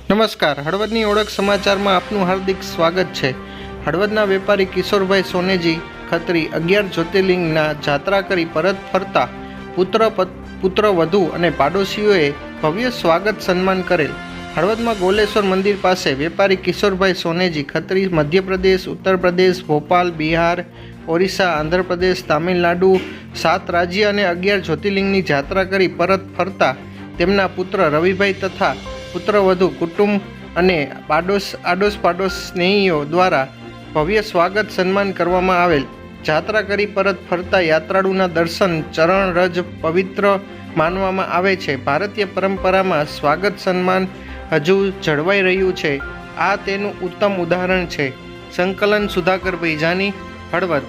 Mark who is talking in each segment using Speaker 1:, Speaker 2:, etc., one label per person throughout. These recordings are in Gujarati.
Speaker 1: નમસ્કાર, હળવદની ઓળખ સમાચારમાં આપનું હાર્દિક સ્વાગત છે। હળવદના વેપારી કિશોરભાઈ સોનેજી ખત્રી 11 જ્યોતિર્લિંગના જાત્રા કરી પરત ફરતા પુત્ર વધુ અને પાડોશીઓએ ભવ્ય સ્વાગત સન્માન કરેલ। હળવદમાં ગોલેશ્વર મંદિર પાસે વેપારી કિશોરભાઈ સોનેજી ખત્રી મધ્યપ્રદેશ, ઉત્તર પ્રદેશ, ભોપાલ, બિહાર, ઓરિસ્સા, આંધ્રપ્રદેશ, તામિલનાડુ 7 રાજ્ય અને 11 જ્યોતિર્લિંગની જાત્રા કરી પરત ફરતા તેમના પુત્ર રવિભાઈ તથા પુત્રવધુ કુટુંબ અને આડોશ સ્નેહીઓ દ્વારા ભવ્ય સ્વાગત સન્માન કરવામાં આવેલ। જાત્રા કરી પરત ફરતા યાત્રાળુના દર્શન ચરણ રજ પવિત્ર માનવામાં આવે છે। ભારતીય પરંપરામાં સ્વાગત સન્માન હજુ જળવાઈ રહ્યું છે, આ તેનું ઉત્તમ ઉદાહરણ છે। સંકલન Sudhakarbhai Jani, Halvad.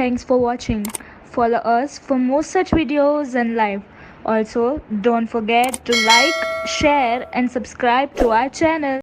Speaker 2: Thanks for watching. Follow us for more such videos and live. Also, don't forget to like, share and subscribe to our channel.